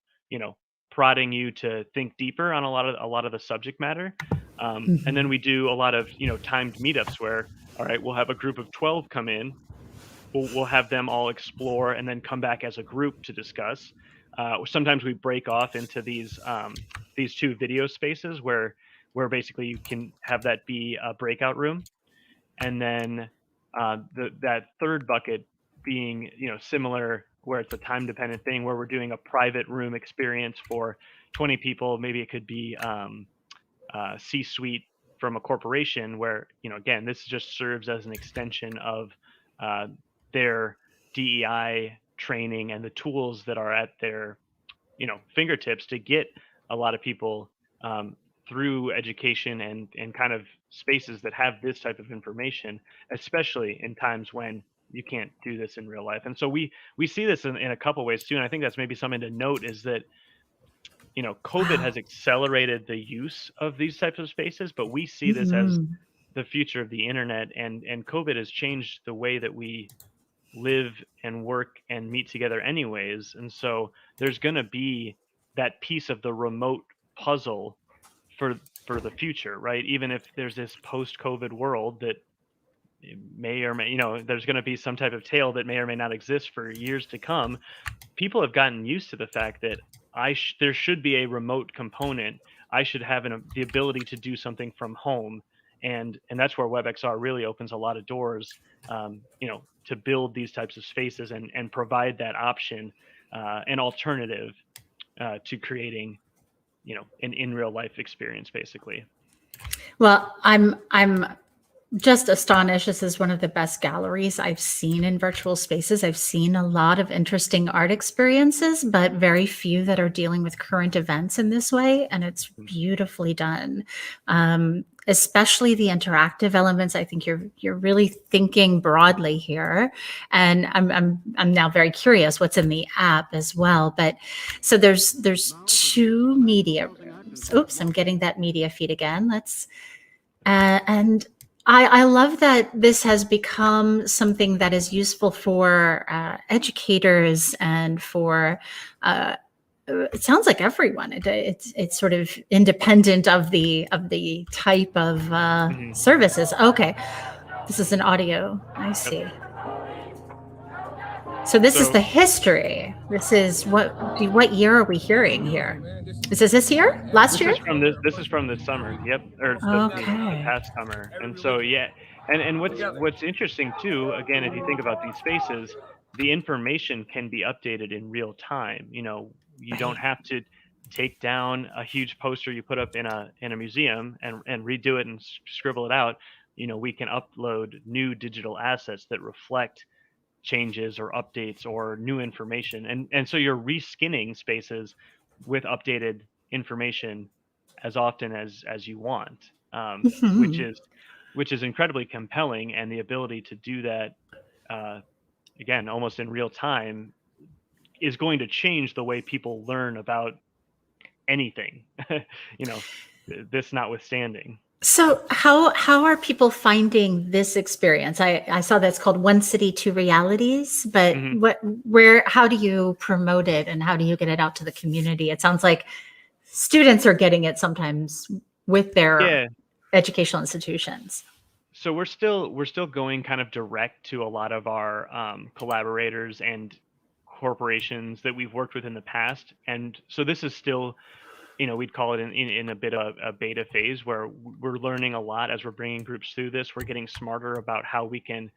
prodding you to think deeper on a lot of the subject matter. And then we do a lot of, timed meetups where, all right, we'll have a group of 12 come in. We'll have them all explore and then come back as a group to discuss. Sometimes we break off into these 2 video spaces where basically you can have that be a breakout room, and then that third bucket being similar, where it's a time dependent thing where we're doing a private room experience for 20 people. Maybe it could be C-suite from a corporation where, again, this just serves as an extension of their DEI training and the tools that are at their, fingertips to get a lot of people through education and kind of spaces that have this type of information, especially in times when you can't do this in real life. And so we see this in a couple ways too. And I think that's maybe something to note is that, COVID has accelerated the use of these types of spaces, but we see this as the future of the internet, and COVID has changed the way that we live and work and meet together anyways. And so there's going to be that piece of the remote puzzle for the future, right? Even if there's this post-COVID world that may or may, there's going to be some type of tail that may or may not exist for years to come. People have gotten used to the fact that there should be a remote component. I should have the ability to do something from home, and that's where WebXR really opens a lot of doors, to build these types of spaces and provide that option, an alternative to creating, an in real life experience, basically. Well, I'm just astonished. This is one of the best galleries I've seen in virtual spaces. I've seen a lot of interesting art experiences, but very few that are dealing with current events in this way. And it's beautifully done. Especially the interactive elements. I think you're really thinking broadly here. And I'm now very curious what's in the app as well. But so there's 2 media rooms. Oops, I'm getting that media feed again. And I love that this has become something that is useful for educators and for, it sounds like everyone. It's sort of independent of the type of services. Okay, this is an audio. I see. So this is the history. This is what year are we hearing here? Is this year? Last year? This is from this summer. Yep. Or the past summer. And so, yeah. And what's interesting too, again, if you think about these spaces, the information can be updated in real time. You don't have to take down a huge poster you put up in a museum and redo it and scribble it out. We can upload new digital assets that reflect changes or updates or new information, and so you're reskinning spaces with updated information as often as you want, which is incredibly compelling. And the ability to do that again almost in real time is going to change the way people learn about anything, this notwithstanding. So how are people finding this experience? I saw that's called One City, Two Realities, but how do you promote it and how do you get it out to the community? It sounds like students are getting it sometimes with their educational institutions. So we're still going kind of direct to a lot of our collaborators and corporations that we've worked with in the past. And so this is still, we'd call it in a bit of a beta phase where we're learning a lot as we're bringing groups through this. We're getting smarter about how we can,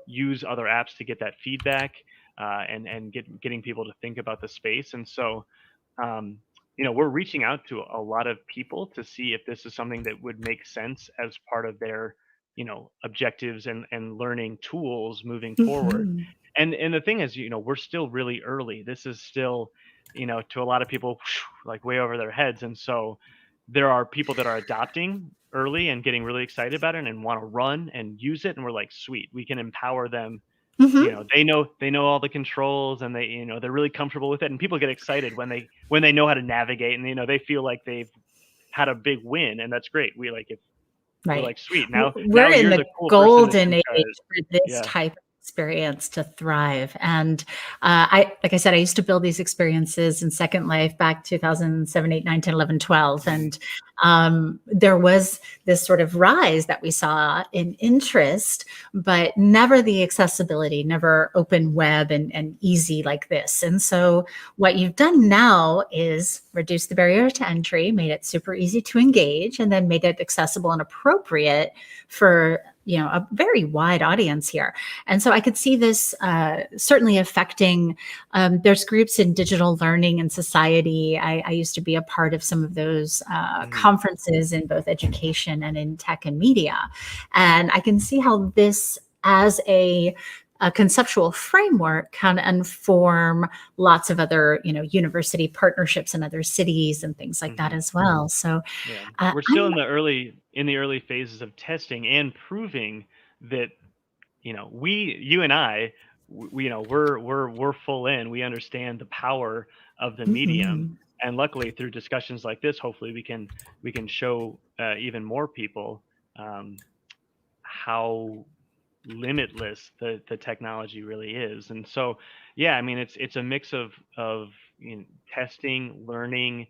use other apps to get that feedback and getting people to think about the space. And so, we're reaching out to a lot of people to see if this is something that would make sense as part of their, objectives and learning tools moving forward. And the thing is, we're still really early. This is still, to a lot of people, like way over their heads. And so there are people that are adopting early and getting really excited about it and want to run and use it. And we're like, sweet, we can empower them. They know all the controls and they're really comfortable with it. And people get excited when they know how to navigate and, they feel like they've had a big win. And that's great. We're like, sweet. Now we're in the cool golden age for this type of experience to thrive. And like I said, I used to build these experiences in Second Life back 2007, 8, 9, 10, 11, 12. And there was this sort of rise that we saw in interest, but never the accessibility, never open web and easy like this. And so what you've done now is reduce the barrier to entry, made it super easy to engage, and then made it accessible and appropriate for a very wide audience here. And so I could see this certainly affecting, there's groups in digital learning and society. I used to be a part of some of those conferences in both education and in tech and media. And I can see how this as a conceptual framework can inform lots of other, university partnerships in other cities and things like that as well. So we're still in the early phases of testing and proving that, you and I, we're full in. We understand the power of the medium, and luckily through discussions like this, hopefully we can show even more people how limitless the technology really is. And so it's a mix of testing, learning,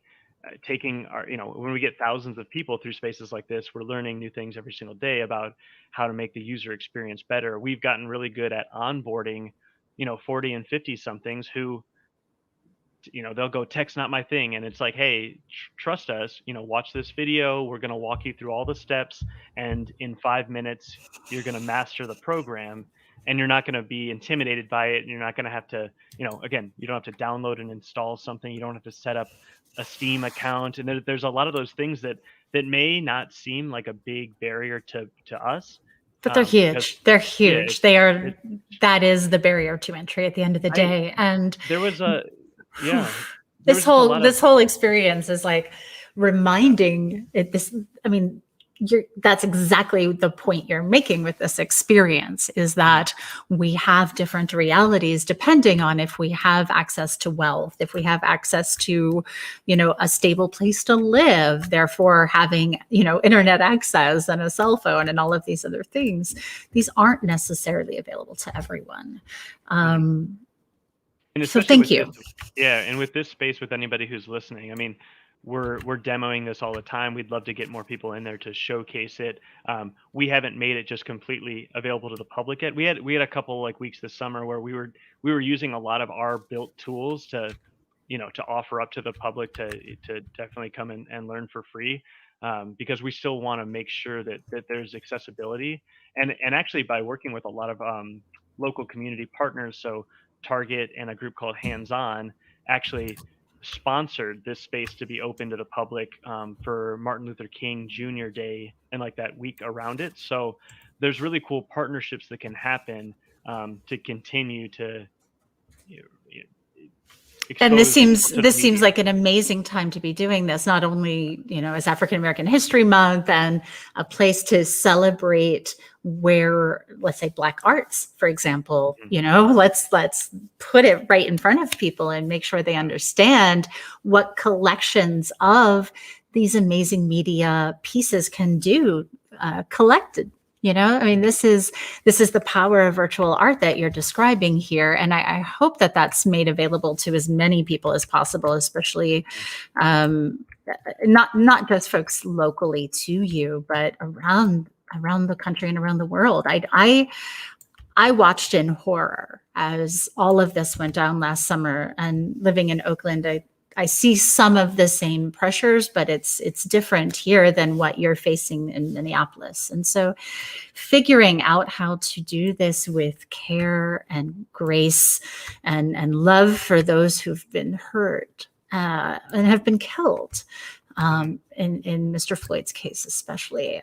taking our when we get thousands of people through spaces like this, we're learning new things every single day about how to make the user experience better. We've gotten really good at onboarding 40 and 50 somethings who they'll go, text not my thing, and it's like, hey, trust us, watch this video, we're going to walk you through all the steps, and in 5 minutes you're going to master the program, and you're not going to be intimidated by it, and you're not going to have to again, you don't have to download and install something, you don't have to set up a Steam account, and there's a lot of those things that may not seem like a big barrier to us, but they're huge. They're huge. That is the barrier to entry at the end of the day. And there was a this whole experience is like reminding it this. I mean, that's exactly the point you're making with this experience, is that we have different realities depending on if we have access to wealth, if we have access to, a stable place to live, therefore having, internet access and a cell phone and all of these other things. These aren't necessarily available to everyone. So thank you. And with this space, with anybody who's listening, I mean, we're demoing this all the time. We'd love to get more people in there to showcase it. We haven't made it just completely available to the public yet. We had a couple weeks this summer where we were using a lot of our built tools to offer up to the public to definitely come and learn for free, because we still want to make sure that there's accessibility, and actually by working with a lot of local community partners, so Target and a group called Hands On actually sponsored this space to be open to the public for Martin Luther King Jr. Day and that week around it. So there's really cool partnerships that can happen to continue to and this seems like an amazing time to be doing this, not only as African American History Month and a place to celebrate where, let's say, Black arts, for example, let's put it right in front of people and make sure they understand what collections of these amazing media pieces can do collected. I mean, this is the power of virtual art that you're describing here. And I hope that that's made available to as many people as possible, especially not just folks locally to you, but around the country and around the world. I watched in horror as all of this went down last summer, and living in Oakland, I see some of the same pressures, but it's different here than what you're facing in Minneapolis. And so figuring out how to do this with care and grace and love for those who've been hurt and have been killed, in Mr. Floyd's case especially.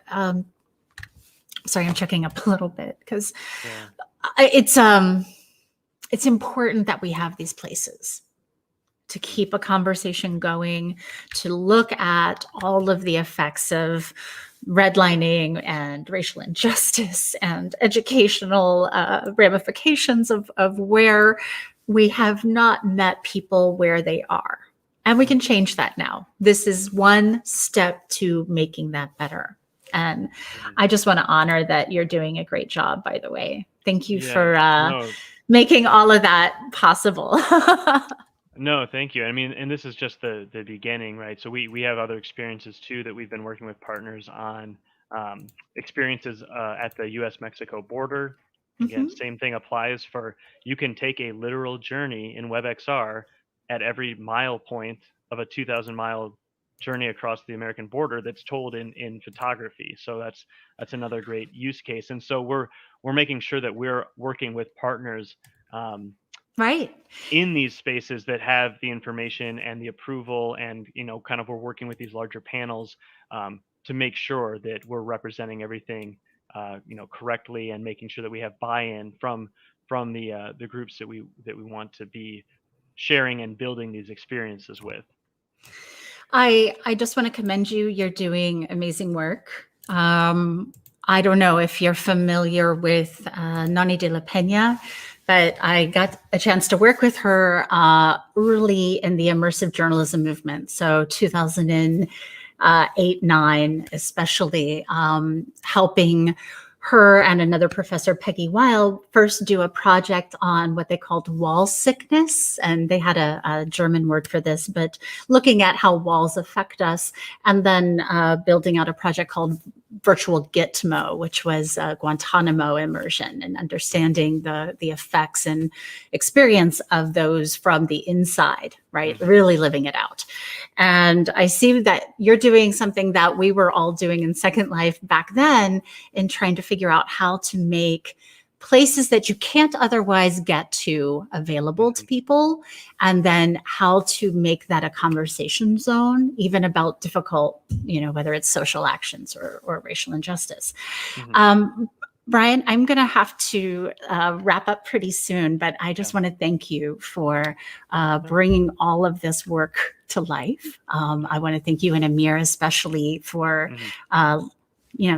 Sorry, I'm checking up a little bit because it's important that we have these places to keep a conversation going, to look at all of the effects of redlining and racial injustice and educational ramifications of where we have not met people where they are. And we can change that now. This is one step to making that better. And I just want to honor that you're doing a great job, by the way. Thank you for No, making all of that possible. no, thank you. I mean, and this is just the beginning, right? So we have other experiences too that we've been working with partners on, experiences at the U.S.-Mexico border. Again, Mhm. same thing applies for, you can take a literal journey in WebXR at every mile point of a 2,000-mile journey across the American border that's told in photography. So that's another great use case. And so we're making sure that we're working with partners, Right. in these spaces that have the information and the approval, and kind of we're working with these larger panels, to make sure that we're representing everything correctly, and making sure that we have buy-in from the groups that we want to be sharing and building these experiences with. I just want to commend you. You're doing amazing work. I don't know if you're familiar with Nani de la Pena, but I got a chance to work with her early in the immersive journalism movement. So 2008, 9, especially, helping her and another professor, Peggy Weil, first do a project on what they called wall sickness. And they had a German word for this, but looking at how walls affect us, and then building out a project called Virtual Gitmo, which was Guantanamo immersion, and understanding the effects and experience of those from the inside, right? Mhm. Really living it out. And I see that you're doing something that we were all doing in Second Life back then, in trying to figure out how to make places that you can't otherwise get to available to people, and then how to make that a conversation zone, even about difficult, whether it's social actions or racial injustice. Mhm. Brian, I'm going to have to wrap up pretty soon, but I just want to thank you for bringing all of this work to life. I want to thank you and Amir especially for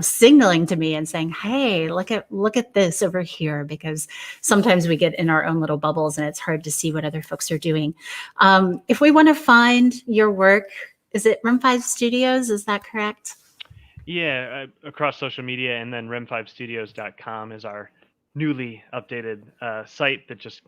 signaling to me and saying, hey, look at this over here, because sometimes we get in our own little bubbles and it's hard to see what other folks are doing. If we want to find your work, is it REM5 Studios? Is that correct? Yeah, across social media, and then rem5studios.com is our newly updated site that just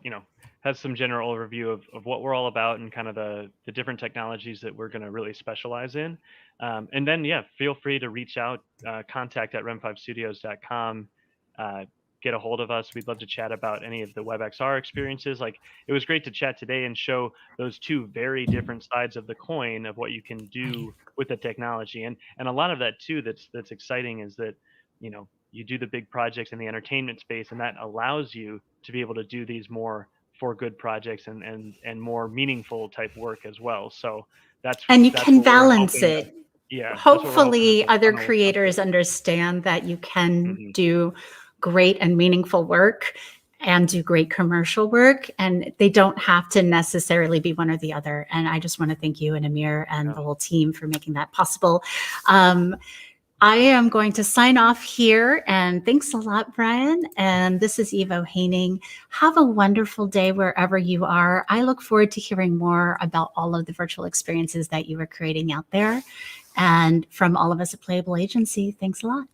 has some general overview of what we're all about, and kind of the different technologies that we're going to really specialize in. And then feel free to reach out, contact at rem5studios.com, get a hold of us. We'd love to chat about any of the WebXR experiences. Like, it was great to chat today and show those two very different sides of the coin of what you can do with the technology. And a lot of that too that's exciting is that you do the big projects in the entertainment space, and that allows you to be able to do these more for good projects, and more meaningful type work as well. So and you that's can what we're balance hoping. it. That's what we're hoping Hopefully that this other funnel will come creators to. understand that you can Mhm. do great and meaningful work and do great commercial work, and they don't have to necessarily be one or the other. And I just want to thank you and Amir and the whole team for making that possible. I am going to sign off here, and thanks a lot, Brian. And this is Evo Haining. Have a wonderful day wherever you are. I look forward to hearing more about all of the virtual experiences that you are creating out there. And from all of us at Playable Agency, thanks a lot.